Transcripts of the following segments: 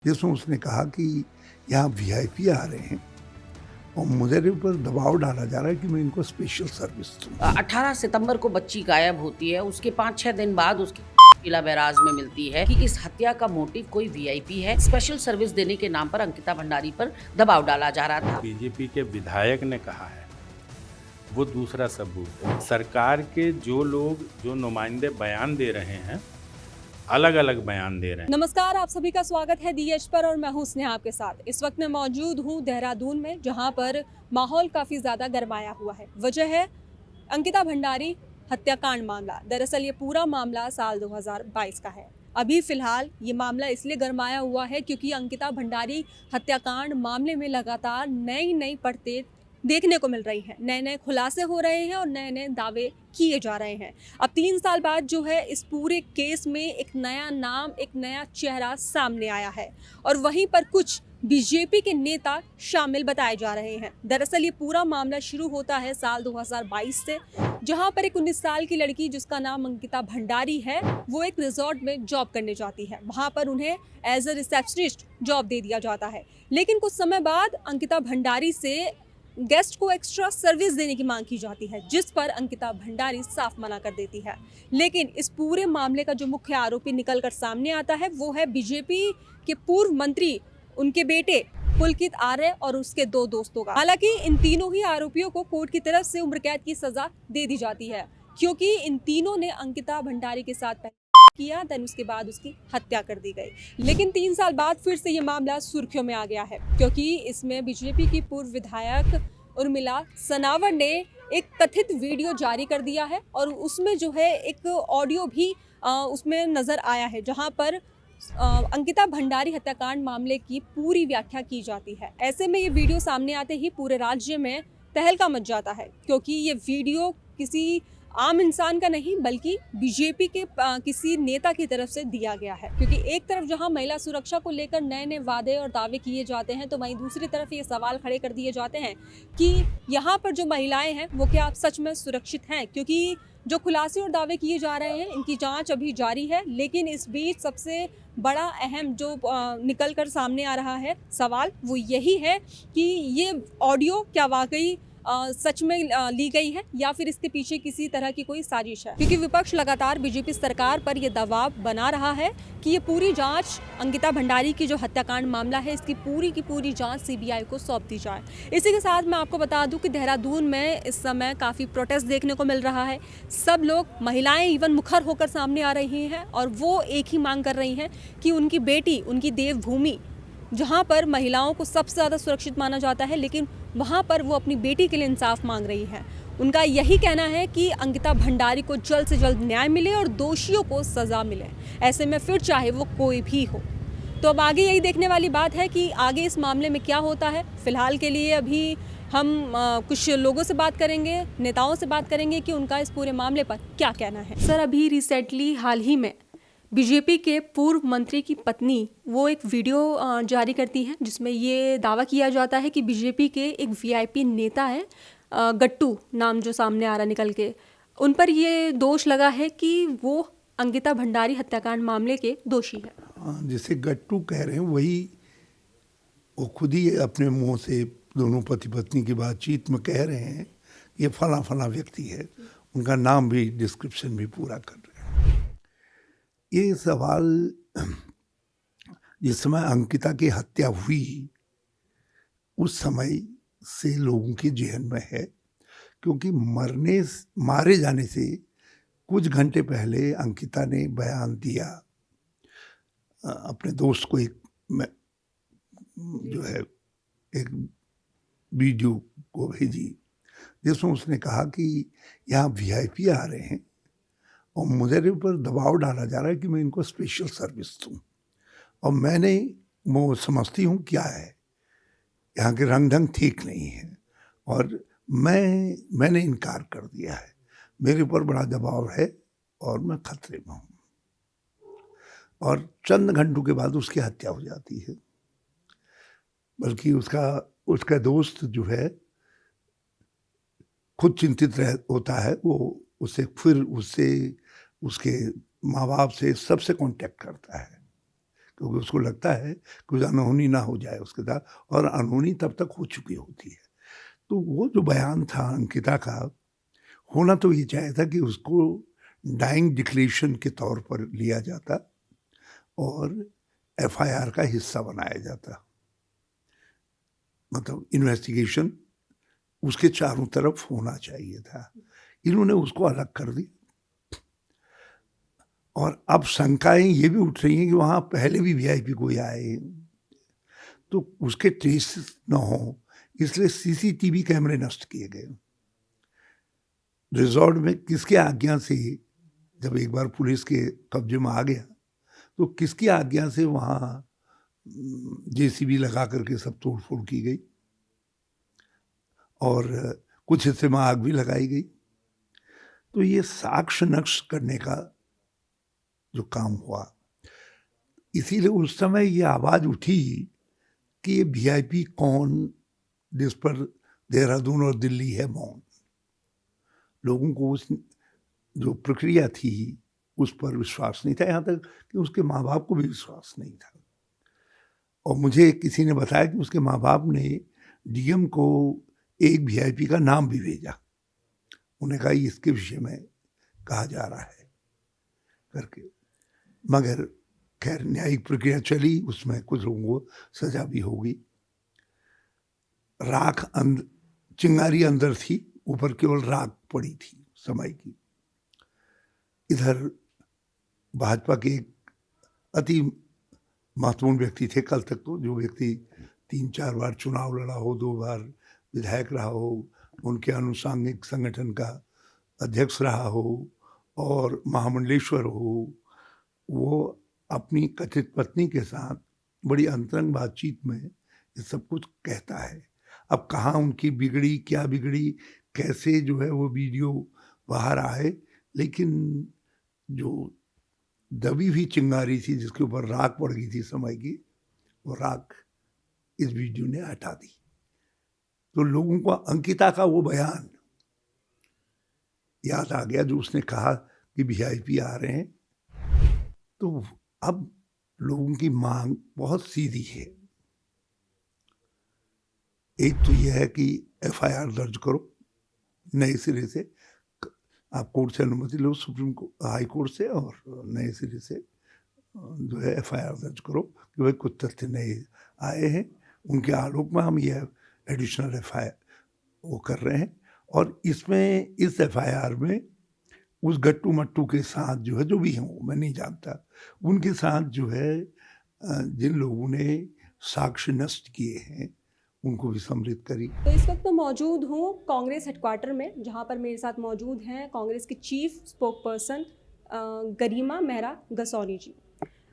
जिसमें उसने कहा कि यहाँ वीआईपी आ रहे हैं और मेरे ऊपर दबाव डाला जा रहा है कि मैं इनको स्पेशल सर्विस दूँ। 18 सितंबर को बच्ची गायब होती है। उसके 5-6 दिन बाद उसकी किला बैराज में मिलती है कि इस हत्या का मोटिव कोई वीआईपी है। स्पेशल सर्विस देने के नाम पर अंकिता भंडारी पर दबाव डाला जा रहा था। बीजेपी के विधायक ने कहा है, वो दूसरा सबूत है। सरकार के जो लोग जो नुमाइंदे बयान दे रहे हैं, अलग अलग बयान दे रहे हैं। नमस्कार, आप सभी का स्वागत है डी एच पर और मैं हूं स्नेहा आपके साथ। इस वक्त मैं मौजूद हूं देहरादून में, जहां पर माहौल काफ़ी ज़्यादा गरमाया हुआ है। वजह है अंकिता भंडारी हत्याकांड मामला। दरअसल ये पूरा मामला साल 2022 का है। अभी फिलहाल ये मामला इसलिए गरमाया हुआ है क्योंकि अंकिता भंडारी हत्याकांड मामले में लगातार नई परतें देखने को मिल रही हैं। नए खुलासे हो रहे हैं और नए दावे किए जा रहे हैं। अब 3 साल बाद जो है इस पूरे केस में एक नया नाम, एक नया चेहरा सामने आया है और वहीं पर कुछ बीजेपी के नेता शामिल बताए जा रहे हैं। दरअसल ये पूरा मामला शुरू होता है साल 2022 से, जहां पर एक 19 साल की लड़की जिसका नाम अंकिता भंडारी है, वो एक रिजॉर्ट में जॉब करने जाती है। वहां पर उन्हें एज अ रिसेप्शनिस्ट जॉब दे दिया जाता है। लेकिन कुछ समय बाद अंकिता भंडारी से गेस्ट को एक्स्ट्रा सर्विस देने की मांग की जाती है, जिस पर अंकिता भंडारी साफ मना कर देती है। लेकिन इस पूरे मामले का जो मुख्य आरोपी निकलकर सामने आता है वो है बीजेपी के पूर्व मंत्री, उनके बेटे पुलकित आर्य और उसके 2 दोस्तों का। हालांकि इन तीनों ही आरोपियों को कोर्ट की तरफ से उम्र कैद की सजा दे दी जाती है, क्योंकि इन तीनों ने अंकिता भंडारी के साथ किया, देन उसके बाद उसकी हत्या कर दी गई। लेकिन 3 साल बाद फिर से ये मामला सुर्खियों में आ गया है, क्योंकि इसमें बीजेपी की पूर्व विधायक उर्मिला सनावर ने एक कथित वीडियो जारी कर दिया है और उसमें जो है एक ऑडियो भी उसमें नजर आया है, जहां पर अंकिता भंडारी हत्याकांड मामले की पूरी व्याख्या की जाती है। ऐसे में ये वीडियो सामने आते ही पूरे राज्य में तहलका मच जाता है, क्योंकि ये वीडियो किसी आम इंसान का नहीं बल्कि बीजेपी के किसी नेता की तरफ से दिया गया है। क्योंकि एक तरफ जहां महिला सुरक्षा को लेकर नए वादे और दावे किए जाते हैं, तो वहीं दूसरी तरफ ये सवाल खड़े कर दिए जाते हैं कि यहाँ पर जो महिलाएं हैं वो क्या सच में सुरक्षित हैं, क्योंकि जो खुलासे और दावे किए जा रहे हैं इनकी जांच अभी जारी है। लेकिन इस बीच सबसे बड़ा अहम जो निकल कर सामने आ रहा है सवाल, वो यही है कि ये ऑडियो क्या वाकई सच में ली गई है या फिर इसके पीछे किसी तरह की कोई साजिश है। क्योंकि विपक्ष लगातार बीजेपी सरकार पर यह दबाव बना रहा है कि ये पूरी जांच, अंकिता भंडारी की जो हत्याकांड मामला है, इसकी पूरी की पूरी जांच सीबीआई को सौंप दी जाए। इसी के साथ मैं आपको बता दूं कि देहरादून में इस समय काफ़ी प्रोटेस्ट देखने को मिल रहा है। सब लोग, महिलाएं इवन मुखर होकर सामने आ रही हैं और वो एक ही मांग कर रही हैं कि उनकी बेटी, उनकी देवभूमि, जहाँ पर महिलाओं को सबसे ज़्यादा सुरक्षित माना जाता है, लेकिन वहाँ पर वो अपनी बेटी के लिए इंसाफ मांग रही हैं। उनका यही कहना है कि अंकिता भंडारी को जल्द से जल्द न्याय मिले और दोषियों को सज़ा मिले, ऐसे में फिर चाहे वो कोई भी हो। तो अब आगे यही देखने वाली बात है कि आगे इस मामले में क्या होता है। फिलहाल के लिए अभी हम कुछ लोगों से बात करेंगे, नेताओं से बात करेंगे कि उनका इस पूरे मामले पर क्या कहना है। सर, अभी रिसेंटली हाल ही में बीजेपी के पूर्व मंत्री की पत्नी वो एक वीडियो जारी करती हैं, जिसमें ये दावा किया जाता है कि बीजेपी के एक वीआईपी नेता है, गट्टू नाम जो सामने आ रहा निकल के, उन पर ये दोष लगा है कि वो अंकिता भंडारी हत्याकांड मामले के दोषी है। जिसे गट्टू कह रहे हैं वही वो खुद ही अपने मुंह से दोनों पति पत्नी की बातचीत में कह रहे हैं ये फला व्यक्ति है, उनका नाम भी डिस्क्रिप्शन भी पूरा कर रहे हैं। ये सवाल जिस समय अंकिता की हत्या हुई उस समय से लोगों के जेहन में है, क्योंकि मारे जाने से कुछ घंटे पहले अंकिता ने बयान दिया, अपने दोस्त को एक वीडियो को भेजी, जिसमें उसने कहा कि यहाँ वीआईपी आ रहे हैं और मेरे ऊपर दबाव डाला जा रहा है कि मैं इनको स्पेशल सर्विस दूँ। और मैंने वो समझती हूँ क्या है, यहाँ के रंग ढंग ठीक नहीं है और मैंने इनकार कर दिया है। मेरे ऊपर बड़ा दबाव है और मैं खतरे में हूँ। और चंद घंटों के बाद उसकी हत्या हो जाती है। बल्कि उसका दोस्त जो है खुद चिंतित होता है, वो उससे उसके माँ बाप से सबसे कांटेक्ट करता है क्योंकि उसको लगता है कि कुछ अनहोनी ना हो जाए उसके साथ, और अनहोनी तब तक हो चुकी होती है। तो वो जो बयान था अंकिता का, होना तो ये चाहिए था कि उसको डाइंग डिक्लेरेशन के तौर पर लिया जाता और एफआईआर का हिस्सा बनाया जाता, मतलब इन्वेस्टिगेशन उसके चारों तरफ होना चाहिए था। इन्होंने उसको अलग कर दी, और अब शंकाएं ये भी उठ रही हैं कि वहाँ पहले भी वीआईपी कोई आए हैं, तो उसके ट्रेस न हो, इसलिए सीसीटीवी कैमरे नष्ट किए गए। रिजॉर्ट में किसके आज्ञा से, जब एक बार पुलिस के कब्जे में आ गया, तो किसकी आज्ञा से वहाँ जेसीबी लगा करके सब तोड़फोड़ की गई और कुछ हिस्से में आग भी लगाई गई। तो ये साक्ष्य नष्ट करने का जो काम हुआ, इसीलिए उस समय ये आवाज़ उठी कि ये वीआईपी कौन, जिस पर देहरादून और दिल्ली है मौन। लोगों को उस जो प्रक्रिया थी उस पर विश्वास नहीं था, यहाँ तक कि उसके माँ बाप को भी विश्वास नहीं था। और मुझे किसी ने बताया कि उसके माँ बाप ने डीएम को एक वीआईपी का नाम भी भेजा, उन्हें कहा इसके विषय में कहा जा रहा है करके। मगर खैर न्यायिक प्रक्रिया चली, उसमें कुछ लोगों को सजा भी होगी। राख चिंगारी अंदर थी, ऊपर केवल राख पड़ी थी समय की। इधर भाजपा के एक अति महत्वपूर्ण व्यक्ति थे कल तक, तो जो व्यक्ति 3-4 बार चुनाव लड़ा हो, 2 बार विधायक रहा हो, उनके अनुसांगिक संगठन का अध्यक्ष रहा हो और महामंडलेश्वर हो, वो अपनी कथित पत्नी के साथ बड़ी अंतरंग बातचीत में ये सब कुछ कहता है। अब कहाँ उनकी बिगड़ी, क्या बिगड़ी, कैसे जो है वो वीडियो बाहर आए, लेकिन जो दबी हुई चिंगारी थी जिसके ऊपर राख पड़ गई थी समय की, वो राख इस वीडियो ने हटा दी। तो लोगों को अंकिता का वो बयान याद आ गया जो उसने कहा कि वीआईपी आ रहे हैं। तो अब लोगों की मांग बहुत सीधी है। एक तो यह है कि एफआईआर दर्ज करो नए सिरे से, आप कोर्ट से अनुमति लो, सुप्रीम हाई कोर्ट से, और नए सिरे से जो है एफआईआर दर्ज करो कि भाई कुछ तथ्य नए आए हैं, उनके आलोक में हम यह एडिशनल एफआईआर वो कर रहे हैं। और इसमें इस एफआईआर में उस गट्टू मट्टू के साथ जो है, जो भी हों मैं नहीं जानता, उनके साथ जो है जिन लोगों ने साक्ष्य नष्ट किए हैं उनको भी सम्मिलित करी। तो इस वक्त मैं मौजूद हूँ कांग्रेस हेडक्वार्टर में, जहाँ पर मेरे साथ मौजूद हैं कांग्रेस की चीफ स्पोक पर्सन गरिमा मेहरा गसौनी जी।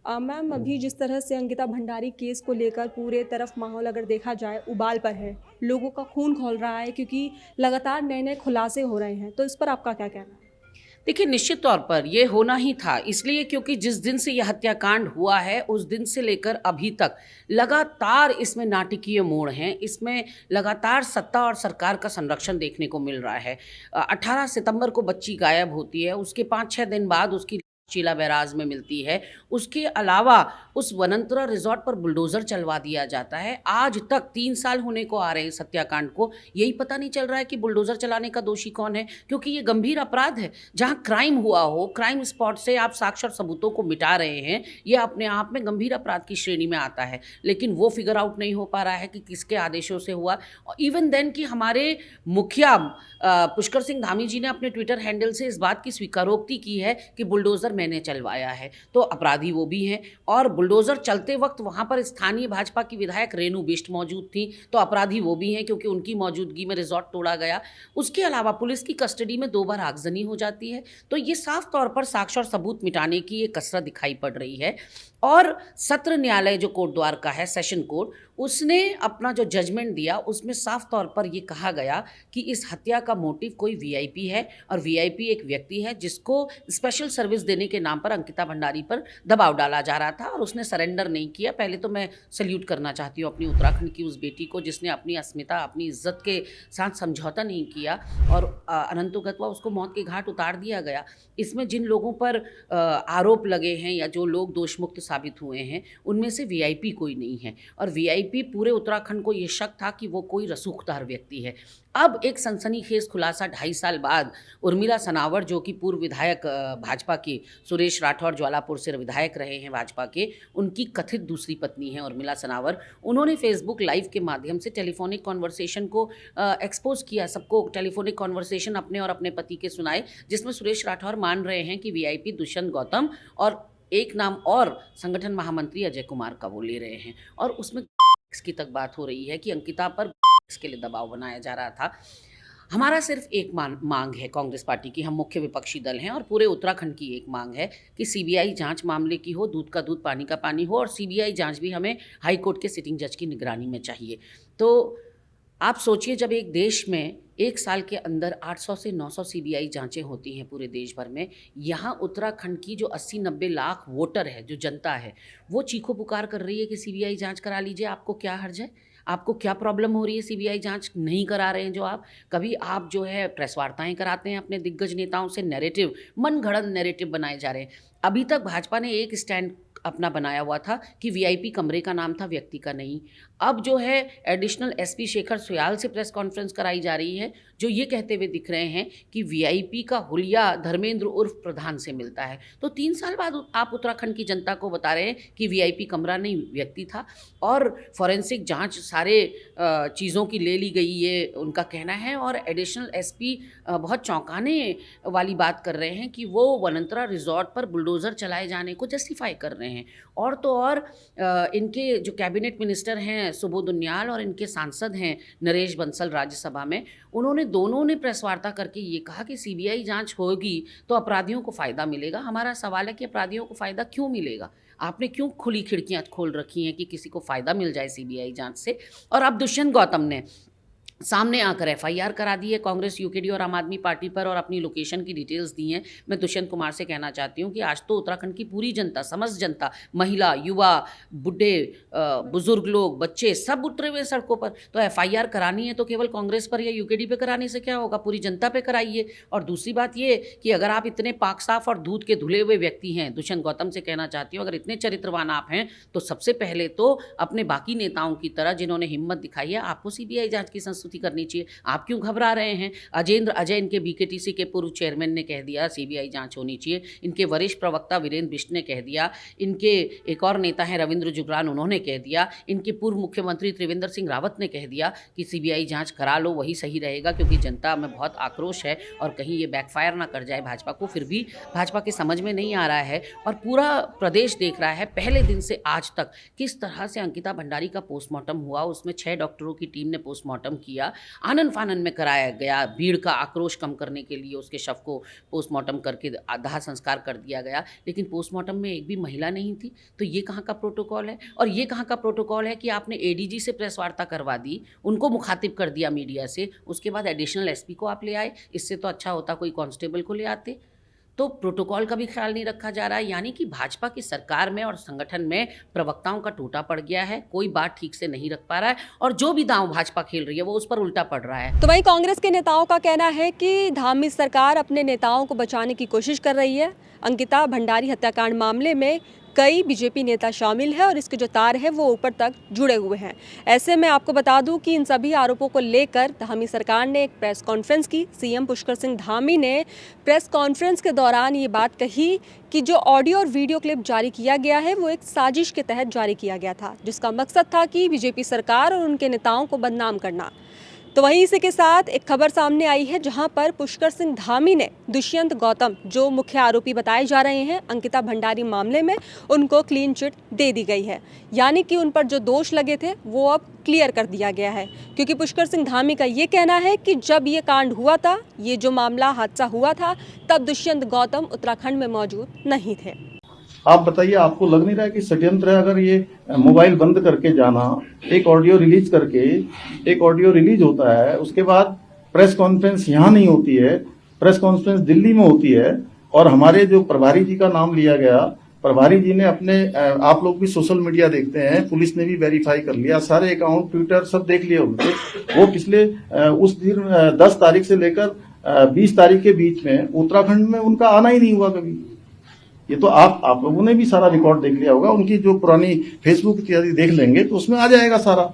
मैम, अभी जिस तरह से अंकिता भंडारी केस को लेकर पूरे तरफ माहौल अगर देखा जाए उबाल पर है, लोगों का खून खौल रहा है क्योंकि लगातार नए नए खुलासे हो रहे हैं, तो इस पर आपका क्या कहना है? देखिए, निश्चित तौर पर ये होना ही था, इसलिए क्योंकि जिस दिन से यह हत्याकांड हुआ है उस दिन से लेकर अभी तक लगातार इसमें नाटकीय मोड़ हैं। इसमें लगातार सत्ता और सरकार का संरक्षण देखने को मिल रहा है। 18 सितंबर को बच्ची गायब होती है, उसके 5-6 दिन बाद उसकी शीला बैराज में मिलती है। उसके अलावा उस वनंतरा रिजॉर्ट पर बुलडोज़र चलवा दिया जाता है। आज तक 3 साल होने को आ रहे हैं इस हत्याकांड को, यही पता नहीं चल रहा है कि बुलडोज़र चलाने का दोषी कौन है, क्योंकि ये गंभीर अपराध है। जहाँ क्राइम हुआ हो, क्राइम स्पॉट से आप साक्ष्य और सबूतों को मिटा रहे हैं, ये अपने आप में गंभीर अपराध की श्रेणी में आता है। लेकिन वो फिगर आउट नहीं हो पा रहा है कि किसके आदेशों से हुआ। और इवन देन कि हमारे मुखिया पुष्कर सिंह धामी जी ने अपने ट्विटर हैंडल से इस बात की स्वीकारोक्ति की है कि बुलडोज़र मैंने चलवाया है, तो अपराधी वो भी हैं। और बुलडोज़र चलते वक्त वहाँ पर स्थानीय भाजपा की विधायक रेणु बिष्ट मौजूद थी, तो अपराधी वो भी हैं क्योंकि उनकी मौजूदगी में रिजॉर्ट तोड़ा गया। उसके अलावा पुलिस की कस्टडी में 2 बार आगजनी हो जाती है। तो ये साफ तौर पर साक्ष्य और सबूत मिटाने की एक कसरत दिखाई पड़ रही है। और सत्र न्यायालय जो कोर्ट द्वार का है, सेशन कोर्ट, उसने अपना जो जजमेंट दिया उसमें साफ तौर पर ये कहा गया कि इस हत्या का मोटिव कोई वीआईपी है, और वीआईपी एक व्यक्ति है जिसको स्पेशल सर्विस देने के नाम पर अंकिता भंडारी पर दबाव डाला जा रहा था और उसने सरेंडर नहीं किया। पहले तो मैं सल्यूट करना चाहती हूँ अपनी उत्तराखंड की उस बेटी को जिसने अपनी अस्मिता, अपनी इज्जत के साथ समझौता नहीं किया और अनंतोगत्वा उसको मौत के घाट उतार दिया गया। इसमें जिन लोगों पर आरोप लगे हैं या जो लोग दोषमुक्त साबित हुए हैं उनमें से वीआईपी कोई नहीं है। और वीआईपी पूरे उत्तराखंड को ये शक था कि वो कोई रसूखदार व्यक्ति है। अब एक सनसनीखेज खुलासा 2.5 साल बाद उर्मिला सनावर, जो कि पूर्व विधायक भाजपा के, सुरेश राठौर ज्वालापुर से विधायक रहे हैं भाजपा के, उनकी कथित दूसरी पत्नी है उर्मिला सनावर, उन्होंने फेसबुक लाइव के माध्यम से टेलीफोनिक कॉन्वर्सेशन को एक्सपोज किया, सबको टेलीफोनिक कॉन्वर्सेशन अपने और अपने पति के सुनाए, जिसमें सुरेश राठौर मान रहे हैं कि वीआईपी दुष्यंत गौतम और एक नाम और संगठन महामंत्री अजय कुमार का वो ले रहे हैं। और उसमें की तक बात हो रही है कि अंकिता पर इसके लिए दबाव बनाया जा रहा था। हमारा सिर्फ एक मांग है कांग्रेस पार्टी की, हम मुख्य विपक्षी दल हैं और पूरे उत्तराखंड की एक मांग है कि सीबीआई जांच मामले की हो, दूध का दूध पानी का पानी हो, और सीबीआई जांच भी हमें हाई कोर्ट के सिटिंग जज की निगरानी में चाहिए। तो आप सोचिए, जब एक देश में एक साल के अंदर 800 से 900 सीबीआई जांचें होती हैं पूरे देश भर में, यहाँ उत्तराखंड की जो 80-90 लाख वोटर है, जो जनता है, वो चीखो पुकार कर रही है कि सीबीआई जांच करा लीजिए। आपको क्या हर्ज है? आपको क्या प्रॉब्लम हो रही है? सीबीआई जांच नहीं करा रहे हैं जो आप, कभी आप जो है प्रेस वार्ताएं कराते हैं अपने दिग्गज नेताओं से, नैरेटिव, मनगढ़ंत नैरेटिव बनाए जा रहे हैं। अभी तक भाजपा ने एक स्टैंड अपना बनाया हुआ था कि वीआईपी कमरे का नाम था, व्यक्ति का नहीं। अब जो है एडिशनल एसपी शेखर सुयाल से प्रेस कॉन्फ्रेंस कराई जा रही है, जो ये कहते हुए दिख रहे हैं कि वीआईपी का हुलिया धर्मेंद्र उर्फ प्रधान से मिलता है। तो 3 साल बाद आप उत्तराखंड की जनता को बता रहे हैं कि वीआईपी कमरा नहीं, व्यक्ति था। और फॉरेंसिक जांच सारे चीज़ों की ले ली गई, ये उनका कहना है। और एडिशनल एसपी बहुत चौंकाने वाली बात कर रहे हैं कि वो वनंतरा रिजॉर्ट पर बुलडोज़र चलाए जाने को जस्टिफाई कर रहे हैं। और तो और इनके जो कैबिनेट मिनिस्टर हैं सुबोध उनियाल और इनके सांसद हैं नरेश बंसल राज्यसभा में, उन्होंने दोनों ने प्रेस वार्ता करके ये कहा कि सीबीआई जांच होगी तो अपराधियों को फ़ायदा मिलेगा। हमारा सवाल है कि अपराधियों को फ़ायदा क्यों मिलेगा? आपने क्यों खुली खिड़कियां खोल रखी हैं कि किसी को फ़ायदा मिल जाए सीबीआई जांच से? और अब दुष्यंत गौतम ने सामने आकर एफआईआर करा दी है कांग्रेस, यूकेडी और आम आदमी पार्टी पर, और अपनी लोकेशन की डिटेल्स दी हैं। मैं दुष्यंत कुमार से कहना चाहती हूं कि आज तो उत्तराखंड की पूरी जनता, समस्त जनता, महिला, युवा, बुढ़े, बुजुर्ग लोग, बच्चे, सब उतरे हुए सड़कों पर। तो एफआईआर करानी है तो केवल कांग्रेस पर या यूकेडी पे कराने से क्या होगा? पूरी जनता पे कराइए। और दूसरी बात ये कि अगर आप इतने पाक साफ और दूध के धुले हुए व्यक्ति हैं, दुष्यंत गौतम से कहना चाहती हूँ, अगर इतने चरित्रवान आप हैं तो सबसे पहले तो अपने बाकी नेताओं की तरह जिन्होंने हिम्मत दिखाई है, आपको सीबीआई जांच की संस्तुति करनी चाहिए। आप क्यों घबरा रहे हैं? अजेंद्र अजय, इनके बीकेटीसी के पूर्व चेयरमैन, ने कह दिया सीबीआई जांच होनी चाहिए। इनके वरिष्ठ प्रवक्ता वीरेंद्र बिष्ट ने कह दिया। इनके एक और नेता हैं रविंद्र जुगरान, उन्होंने कह दिया। इनके पूर्व मुख्यमंत्री त्रिवेंद्र सिंह रावत ने कह दिया कि सीबीआई जांच करा लो, वही सही रहेगा, क्योंकि जनता में बहुत आक्रोश है और कहीं ये बैकफायर ना कर जाए भाजपा को। फिर भी भाजपा के समझ में नहीं आ रहा है और पूरा प्रदेश देख रहा है पहले दिन से आज तक किस तरह से अंकिता भंडारी का पोस्टमार्टम हुआ। उसमें 6 डॉक्टरों की टीम ने पोस्टमार्टम किया, आनन फानन में कराया गया। भीड़ का आक्रोश कम करने के लिए उसके शव को पोस्टमार्टम करके दाह संस्कार कर दिया गया, लेकिन पोस्टमार्टम में एक भी महिला नहीं थी। तो ये कहाँ का प्रोटोकॉल है? और ये कहाँ का प्रोटोकॉल है कि आपने एडीजी से प्रेस वार्ता करवा दी, उनको मुखातिब कर दिया मीडिया से, उसके बाद एडिशनल एसपी को आप ले आए। इससे तो अच्छा होता कोई कांस्टेबल को ले आते। तो प्रोटोकॉल का भी ख्याल नहीं रखा जा रहा है। यानी कि भाजपा की सरकार में और संगठन में प्रवक्ताओं का टूटा पड़ गया है, कोई बात ठीक से नहीं रख पा रहा है और जो भी दांव भाजपा खेल रही है वो उस पर उल्टा पड़ रहा है। तो वहीं कांग्रेस के नेताओं का कहना है कि धामी सरकार अपने नेताओं को बचाने की कोशिश कर रही है। अंकिता भंडारी हत्याकांड मामले में कई बीजेपी नेता शामिल हैं और इसके जो तार हैं वो ऊपर तक जुड़े हुए हैं। ऐसे में आपको बता दूं कि इन सभी आरोपों को लेकर धामी सरकार ने एक प्रेस कॉन्फ्रेंस की। सीएम पुष्कर सिंह धामी ने प्रेस कॉन्फ्रेंस के दौरान ये बात कही कि जो ऑडियो और वीडियो क्लिप जारी किया गया है वो एक साजिश के तहत जारी किया गया था, जिसका मकसद था कि बीजेपी सरकार और उनके नेताओं को बदनाम करना। तो वहीं इसी के साथ एक खबर सामने आई है जहां पर पुष्कर सिंह धामी ने दुष्यंत गौतम, जो मुख्य आरोपी बताए जा रहे हैं अंकिता भंडारी मामले में, उनको क्लीन चिट दे दी गई है। यानी कि उन पर जो दोष लगे थे वो अब क्लियर कर दिया गया है, क्योंकि पुष्कर सिंह धामी का ये कहना है कि जब ये कांड हुआ था, ये जो मामला हादसा हुआ था, तब दुष्यंत गौतम उत्तराखंड में मौजूद नहीं थे। आप बताइए, आपको लग नहीं रहा है कि षड्यंत्र है? अगर ये मोबाइल बंद करके जाना, एक ऑडियो रिलीज करके, एक ऑडियो रिलीज होता है, उसके बाद प्रेस कॉन्फ्रेंस यहाँ नहीं होती है, प्रेस कॉन्फ्रेंस दिल्ली में होती है, और हमारे जो प्रभारी जी का नाम लिया गया, प्रभारी जी ने अपने, आप लोग भी सोशल मीडिया देखते हैं, पुलिस ने भी वेरीफाई कर लिया, सारे अकाउंट, ट्विटर सब देख लिया उनके। वो पिछले उस दिन 10 तारीख से लेकर 20 तारीख के बीच में उत्तराखंड में उनका आना ही नहीं हुआ कभी। ये तो आप लोगों ने भी सारा रिकॉर्ड देख लिया होगा, उनकी जो पुरानी फेसबुक इत्यादि देख लेंगे तो उसमें आ जाएगा सारा।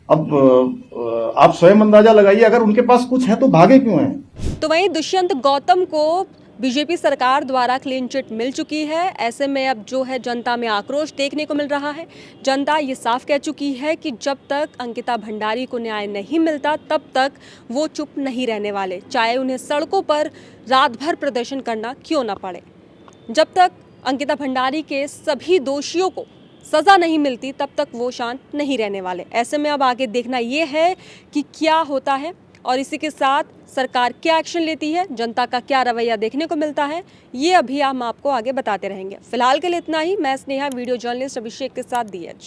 अब आप स्वयं अंदाजा लगाइए, अगर उनके पास कुछ है तो भागे क्यों हैं? तो वहीं दुष्यंत गौतम को बीजेपी सरकार द्वारा क्लीन चिट मिल चुकी है। ऐसे में अब जो है जनता में आक्रोश देखने को मिल रहा है। जनता ये साफ कह चुकी है कि जब तक अंकिता भंडारी को न्याय नहीं मिलता तब तक वो चुप नहीं रहने वाले, चाहे उन्हें सड़कों पर रात भर प्रदर्शन करना क्यों ना पड़े। जब तक अंकिता भंडारी के सभी दोषियों को सज़ा नहीं मिलती तब तक वो शांत नहीं रहने वाले। ऐसे में अब आगे देखना ये है कि क्या होता है और इसी के साथ सरकार क्या एक्शन लेती है, जनता का क्या रवैया देखने को मिलता है, ये अभी हम आपको आगे बताते रहेंगे। फिलहाल के लिए इतना ही। मैं स्नेहा, वीडियो जर्नलिस्ट अभिषेक के साथ DH।